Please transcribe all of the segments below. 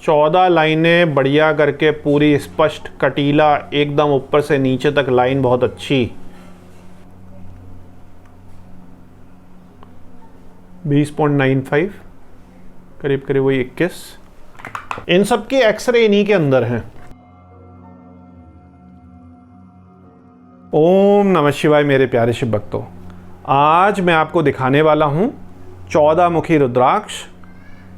14 लाइनें बढ़िया करके पूरी स्पष्ट कटीला, एकदम ऊपर से नीचे तक लाइन बहुत अच्छी। 20.95 करीब करीब वही 21। इन सब के एक्सरे इन्हीं के अंदर हैं। ओम नमः शिवाय मेरे प्यारे शिव भक्तों, आज मैं आपको दिखाने वाला हूं 14 मुखी रुद्राक्ष।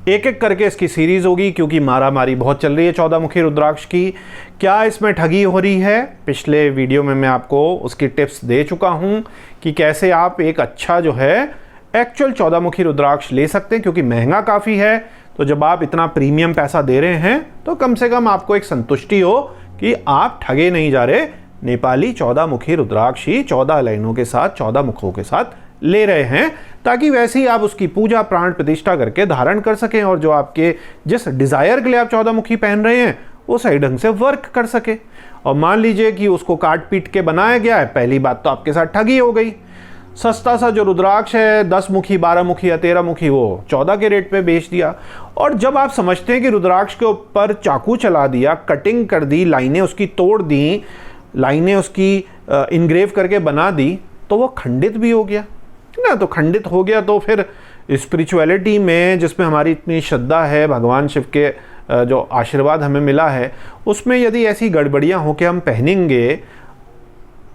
एक एक करके इसकी सीरीज होगी क्योंकि मारामारी बहुत चल रही है 14 मुखी रुद्राक्ष की। क्या इसमें ठगी हो रही है? पिछले वीडियो में मैं आपको उसकी टिप्स दे चुका हूं कि कैसे आप एक अच्छा जो है एक्चुअल 14 मुखी रुद्राक्ष ले सकते हैं, क्योंकि महंगा काफ़ी है। तो जब आप इतना प्रीमियम पैसा दे रहे हैं तो कम से कम आपको एक संतुष्टि हो कि आप ठगे नहीं जा रहे। नेपाली 14 मुखी रुद्राक्ष ही 14 लाइनों के साथ 14 मुखों के साथ ले रहे हैं, ताकि वैसे ही आप उसकी पूजा प्राण प्रतिष्ठा करके धारण कर सकें और जो आपके जिस डिज़ायर के लिए आप 14 मुखी पहन रहे हैं वो सही ढंग से वर्क कर सके। और मान लीजिए कि उसको काट पीट के बनाया गया है, पहली बात तो आपके साथ ठगी हो गई। सस्ता सा जो रुद्राक्ष है 10 मुखी 12 मुखी या 13 मुखी वो 14 के रेट पे बेच दिया। और जब आप समझते हैं कि रुद्राक्ष के ऊपर चाकू चला दिया, कटिंग कर दी, लाइनें उसकी तोड़ दी, लाइनें उसकी इनग्रेव करके बना दी, तो वो खंडित भी हो गया ना। तो खंडित हो गया तो फिर स्पिरिचुअलिटी में जिसमें हमारी इतनी श्रद्धा है, भगवान शिव के जो आशीर्वाद हमें मिला है, उसमें यदि ऐसी गड़बड़ियाँ हो के हम पहनेंगे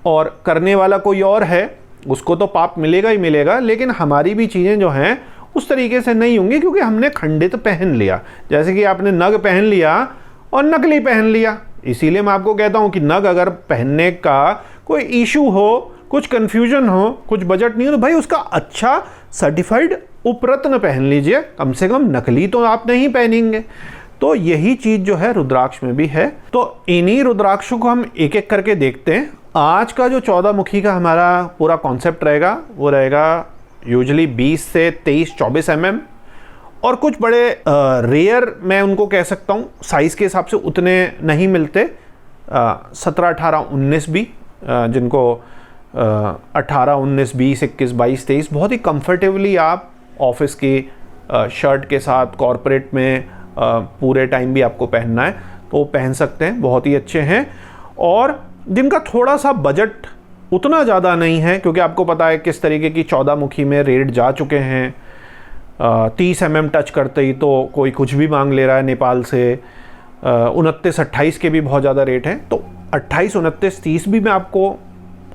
और करने वाला कोई और है, उसको तो पाप मिलेगा ही मिलेगा, लेकिन हमारी भी चीज़ें जो हैं उस तरीके से नहीं होंगी, क्योंकि हमने खंडित पहन लिया। जैसे कि आपने नग पहन लिया और नकली पहन लिया। इसीलिए मैं आपको कहता हूं कि नग अगर पहनने का कोई इशू हो, कुछ कन्फ्यूजन हो, कुछ बजट नहीं हो, तो भाई उसका अच्छा सर्टिफाइड उपरत्न पहन लीजिए, कम से कम नकली तो आप नहीं पहनेंगे। तो यही चीज़ जो है रुद्राक्ष में भी है। तो इन्हीं रुद्राक्षों को हम एक एक करके देखते हैं। आज का जो 14 मुखी का हमारा पूरा कॉन्सेप्ट रहेगा वो रहेगा यूजुअली 20 से 23-24 mm, और कुछ बड़े रेयर मैं उनको कह सकता हूँ, साइज़ के हिसाब से उतने नहीं मिलते। 17, 18, 19 भी, जिनको 18, 19, 20, 21, 22, 23 बहुत ही कंफर्टेबली आप ऑफिस की शर्ट के साथ कॉरपोरेट में पूरे टाइम भी आपको पहनना है तो पहन सकते हैं, बहुत ही अच्छे हैं। और जिनका थोड़ा सा बजट उतना ज़्यादा नहीं है, क्योंकि आपको पता है किस तरीके की 14 मुखी में रेट जा चुके हैं। 30 mm टच करते ही तो कोई कुछ भी मांग ले रहा है नेपाल से। 29, 28 के भी बहुत ज़्यादा रेट हैं। तो 28, 29, 30 भी मैं आपको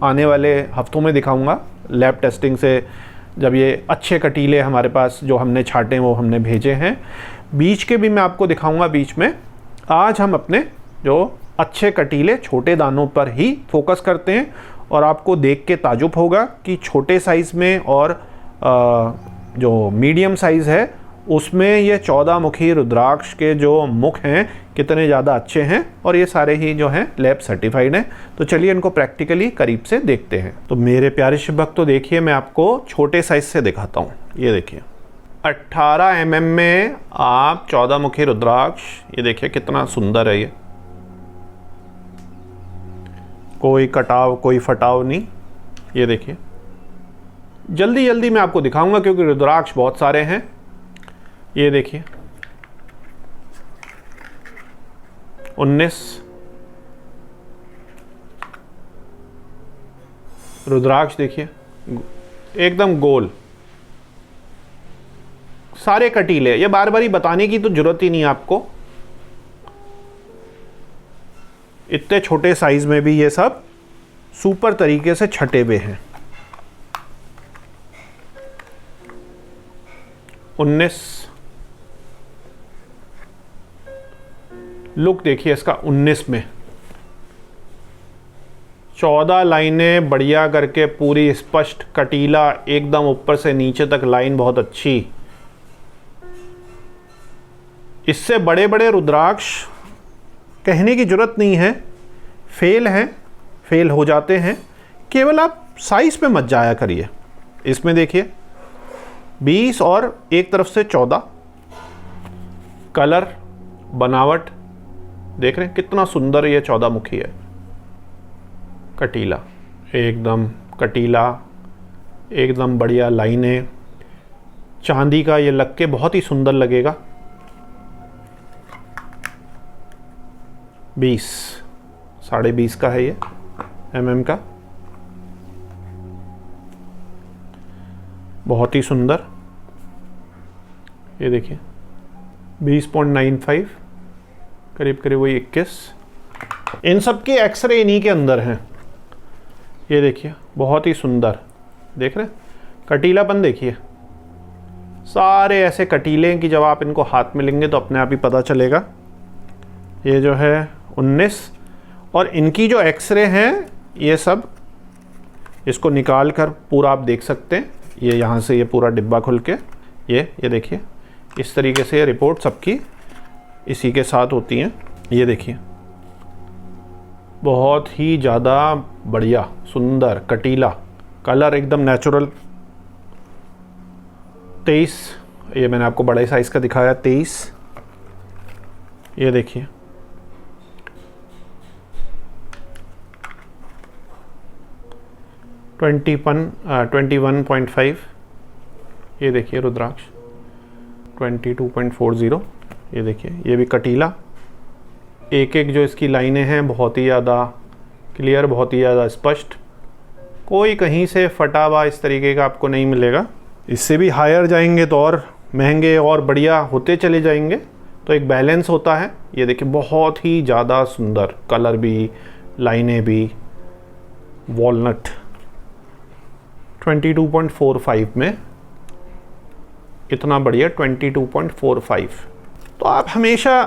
आने वाले हफ्तों में दिखाऊंगा लैब टेस्टिंग से, जब ये अच्छे कटीले हमारे पास जो हमने छाटे वो हमने भेजे हैं। बीच के भी मैं आपको दिखाऊंगा बीच में। आज हम अपने जो अच्छे कटीले छोटे दानों पर ही फोकस करते हैं, और आपको देख के ताजुब होगा कि छोटे साइज़ में और जो मीडियम साइज़ है उसमें ये 14 मुखी रुद्राक्ष के जो मुख हैं कितने ज़्यादा अच्छे हैं, और ये सारे ही जो हैं लैब सर्टिफाइड हैं। तो चलिए इनको प्रैक्टिकली करीब से देखते हैं। तो मेरे प्यारे शिव भक्तों देखिए, मैं आपको छोटे साइज़ से दिखाता हूँ। ये देखिए 18 mm में आप 14 मुखी रुद्राक्ष, ये देखिए कितना सुंदर है। ये कोई कटाव कोई फटाव नहीं। ये देखिए जल्दी जल्दी मैं आपको दिखाऊंगा क्योंकि रुद्राक्ष बहुत सारे हैं। ये देखिए 19 रुद्राक्ष, देखिए एकदम गोल, सारे कटीले। ये बार बार ही बताने की तो जरूरत ही नहीं आपको, इतने छोटे साइज में भी ये सब सुपर तरीके से छटे हुए हैं। 19 लुक देखिए इसका 19 में 14 लाइनें बढ़िया करके पूरी स्पष्ट कटीला, एकदम ऊपर से नीचे तक लाइन बहुत अच्छी। इससे बड़े बड़े रुद्राक्ष कहने की जरूरत नहीं है, फेल हैं, फेल हो जाते हैं। केवल आप साइज पे मत जाया करिए। इसमें देखिए 20 और एक तरफ से 14, कलर बनावट देख रहे हैं कितना सुंदर ये 14 मुखी है। कटीला, एकदम कटीला, एकदम बढ़िया लाइनें, चांदी का ये लग के बहुत ही सुंदर लगेगा। 20, 20.5 का है ये mm का। बहुत ही सुंदर, ये देखिए 20.95, करीब करीब वही 21। इन सब के एक्सरे इन्हीं के अंदर हैं। ये देखिए बहुत ही सुंदर, देख रहे हैं कटीलापन, देखिए सारे ऐसे कटीले हैं कि जब आप इनको हाथ में लेंगे तो अपने आप ही पता चलेगा। ये जो है 19, और इनकी जो एक्सरे हैं ये सब, इसको निकाल कर पूरा आप देख सकते हैं। ये यहाँ से ये पूरा डिब्बा खुल के ये देखिए इस तरीके से ये रिपोर्ट सबकी इसी के साथ होती हैं। ये देखिए बहुत ही ज़्यादा बढ़िया, सुंदर, कटीला, कलर एकदम नेचुरल। 23, ये मैंने आपको बड़े साइज़ का दिखाया, 23। ये देखिए 21.5। ये देखिए रुद्राक्ष 22.40। ये देखिए ये भी कटीला, एक एक जो इसकी लाइनें हैं बहुत ही ज़्यादा क्लियर, बहुत ही ज़्यादा स्पष्ट, कोई कहीं से फटा हुआ इस तरीके का आपको नहीं मिलेगा। इससे भी हायर जाएंगे तो और महंगे और बढ़िया होते चले जाएंगे, तो एक बैलेंस होता है। ये देखिए बहुत ही ज़्यादा सुंदर, कलर भी, लाइनें भी, वॉलनट। 22.45 में इतना बढ़िया, 22.45। तो आप हमेशा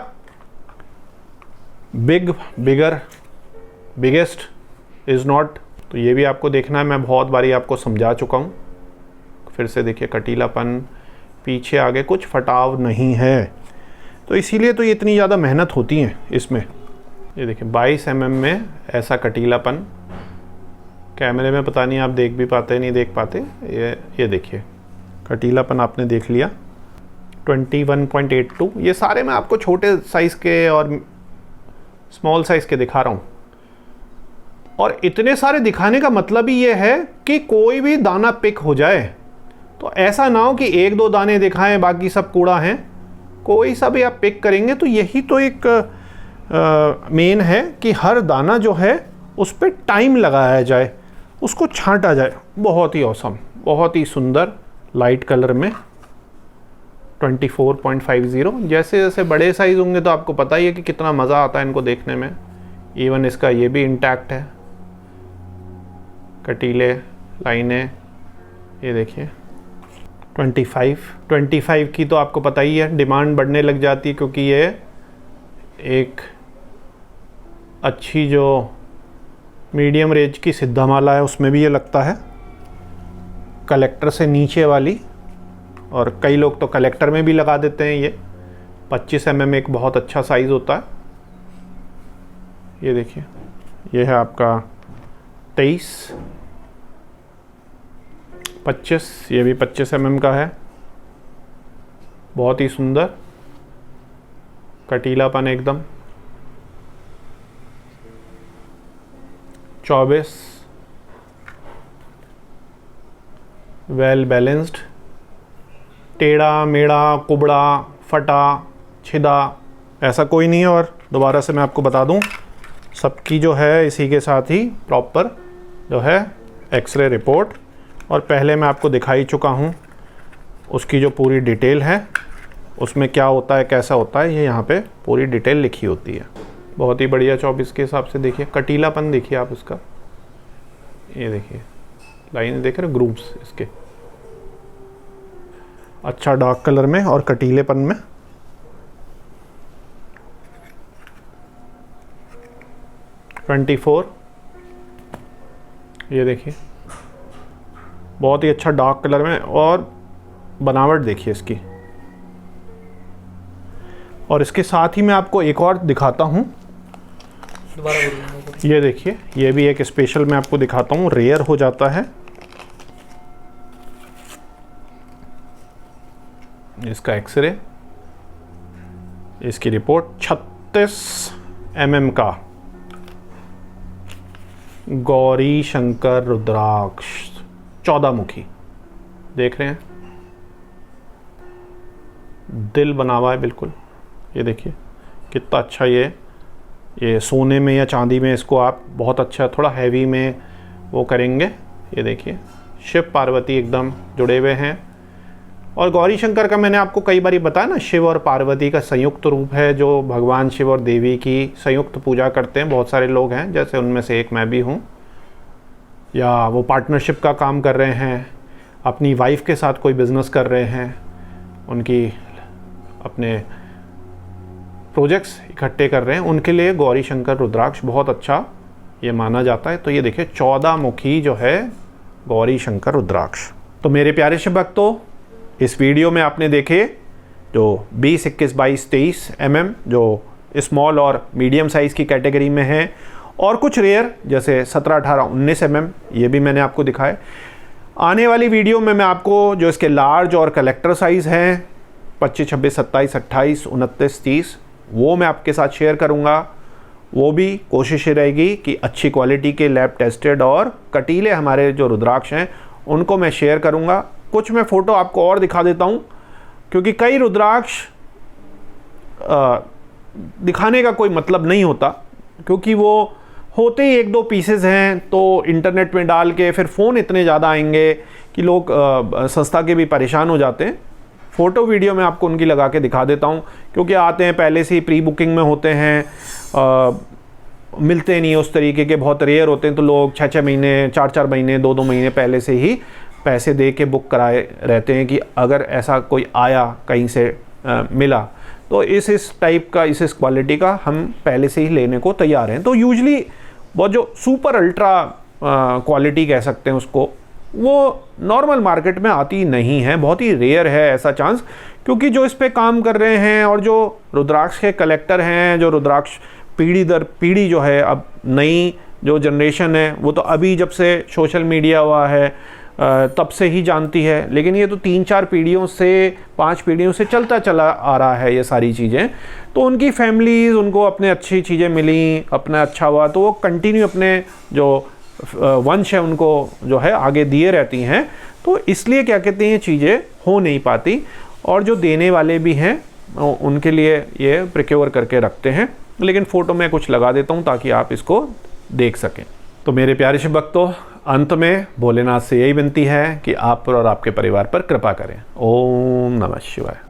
बिगर, बिगेस्ट इज़ नॉट, तो ये भी आपको देखना है। मैं बहुत बारी आपको समझा चुका हूँ। फिर से देखिए कटीलापन, पीछे आगे कुछ फटाव नहीं है, तो इसीलिए तो ये इतनी ज़्यादा मेहनत होती है इसमें। ये देखिए 22 mm में ऐसा कटीलापन, कैमरे में पता नहीं आप देख भी पाते नहीं देख पाते। ये देखिए कटीलापन आपने देख लिया। 21.82, ये सारे मैं आपको छोटे साइज़ के और स्मॉल साइज़ के दिखा रहा हूँ। और इतने सारे दिखाने का मतलब ही ये है कि कोई भी दाना पिक हो जाए, तो ऐसा ना हो कि 1-2 दाने दिखाएं बाकी सब कूड़ा हैं। कोई सा भी आप पिक करेंगे तो यही तो एक मेन है कि हर दाना जो है उस पर टाइम लगाया जाए, उसको छांटा जाए। बहुत ही औसम, बहुत ही सुंदर, लाइट कलर में 24.50। जैसे जैसे बड़े साइज़ होंगे तो आपको पता ही है कि कितना मज़ा आता है इनको देखने में। इवन इसका ये भी इंटैक्ट है, कटीले, लाइनें। ये देखिए 25 की तो आपको पता ही है डिमांड बढ़ने लग जाती है, क्योंकि ये एक अच्छी जो मीडियम रेंज की सिद्धामाला है उसमें भी ये लगता है, कलेक्टर से नीचे वाली, और कई लोग तो कलेक्टर में भी लगा देते हैं। ये 25 mm एक बहुत अच्छा साइज़ होता है। ये देखिए ये है आपका 23, 25, ये भी 25 mm का है, बहुत ही सुंदर, कटीलापन एकदम। 24, वेल बैलेंस्ड, टेढ़ा मेढ़ा, कुबड़ा, फटा, छिदा ऐसा कोई नहीं है। और दोबारा से मैं आपको बता दूं, सबकी जो है इसी के साथ ही प्रॉपर जो है एक्सरे रिपोर्ट, और पहले मैं आपको दिखा ही चुका हूं उसकी जो पूरी डिटेल है, उसमें क्या होता है कैसा होता है, ये यहाँ पे पूरी डिटेल लिखी होती है। बहुत ही बढ़िया 24 के हिसाब से देखिए कटीलापन, देखिए आप इसका, ये देखिए लाइन देख रहे, ग्रूव्स इसके, अच्छा डार्क कलर में और कटीलेपन में। (24) ये देखिए बहुत ही अच्छा डार्क कलर में, और बनावट देखिए इसकी। और इसके साथ ही मैं आपको एक और दिखाता हूँ, ये देखिए ये भी एक स्पेशल मैं आपको दिखाता हूँ, रेयर हो जाता है। इसका एक्सरे, इसकी रिपोर्ट 36 mm का गौरी शंकर रुद्राक्ष 14 मुखी, देख रहे हैं, दिल बना हुआ है बिल्कुल। ये देखिए कितना अच्छा ये ये सोने में या चांदी में इसको आप बहुत अच्छा थोड़ा हैवी में वो करेंगे। ये देखिए शिव पार्वती एकदम जुड़े हुए हैं। और गौरी शंकर का मैंने आपको कई बार बताया ना, शिव और पार्वती का संयुक्त रूप है जो भगवान शिव और देवी की संयुक्त पूजा करते हैं। बहुत सारे लोग हैं, जैसे उनमें से एक मैं भी हूँ। या वो पार्टनरशिप का काम कर रहे हैं, अपनी वाइफ के साथ कोई बिज़नेस कर रहे हैं, उनकी अपने प्रोजेक्ट्स इकट्ठे कर रहे हैं, उनके लिए गौरी शंकर रुद्राक्ष बहुत अच्छा ये माना जाता है। तो ये देखिए 14 मुखी जो है गौरी शंकर रुद्राक्ष। तो मेरे प्यारे शिव भक्तों, इस वीडियो में आपने देखे जो 20, 21, 22, 23 mm जो स्मॉल और मीडियम साइज़ की कैटेगरी में है, और कुछ रेयर जैसे 17, 18, 19 mm ये भी मैंने आपको दिखाए। आने वाली वीडियो में मैं आपको जो इसके लार्ज और कलेक्टर साइज़ हैं 25, 26, 27, 28, 29, 30 वो मैं आपके साथ शेयर करूंगा। वो भी कोशिश रहेगी कि अच्छी क्वालिटी के लैब टेस्टेड और कटीले हमारे जो रुद्राक्ष हैं उनको मैं शेयर करूंगा। कुछ मैं फ़ोटो आपको और दिखा देता हूं, क्योंकि कई रुद्राक्ष दिखाने का कोई मतलब नहीं होता, क्योंकि वो होते ही 1-2 पीसेस हैं, तो इंटरनेट में डाल के फिर फ़ोन इतने ज़्यादा आएंगे कि लोग संस्था के भी परेशान हो जाते हैं। फ़ोटो वीडियो में आपको उनकी लगा के दिखा देता हूँ, क्योंकि आते हैं पहले से ही प्री बुकिंग में होते हैं, मिलते नहीं उस तरीके के, बहुत रेयर होते हैं। तो लोग 6-6 महीने, 4-4 महीने, 2-2 महीने पहले से ही पैसे दे के बुक कराए रहते हैं कि अगर ऐसा कोई आया कहीं से मिला तो इस टाइप का, इस क्वालिटी का हम पहले से ही लेने को तैयार हैं। तो यूजली वो जो सुपर अल्ट्रा क्वालिटी कह सकते हैं उसको, वो नॉर्मल मार्केट में आती नहीं है, बहुत ही रेयर है ऐसा चांस। क्योंकि जो इस पे काम कर रहे हैं और जो रुद्राक्ष के कलेक्टर हैं, जो रुद्राक्ष पीढ़ी दर पीढ़ी जो है, अब नई जो जनरेशन है वो तो अभी जब से सोशल मीडिया हुआ है तब से ही जानती है, लेकिन ये तो 3-4 पीढ़ियों से, 5 पीढ़ियों से चलता चला आ रहा है ये सारी चीज़ें। तो उनकी फैमिलीज़, उनको अपने अच्छी चीज़ें मिली, अपना अच्छा हुआ, तो वो कंटिन्यू अपने जो वंश है उनको जो है आगे दिए रहती हैं। तो इसलिए क्या कहते हैं, ये चीज़ें हो नहीं पाती, और जो देने वाले भी हैं उनके लिए ये प्रिक्योर करके रखते हैं। लेकिन फ़ोटो में कुछ लगा देता हूँ ताकि आप इसको देख सकें। तो मेरे प्यारे शिव भक्तों, अंत में भोलेनाथ से यही विनती है कि आप पर और आपके परिवार पर कृपा करें। ओम नमः शिवाय।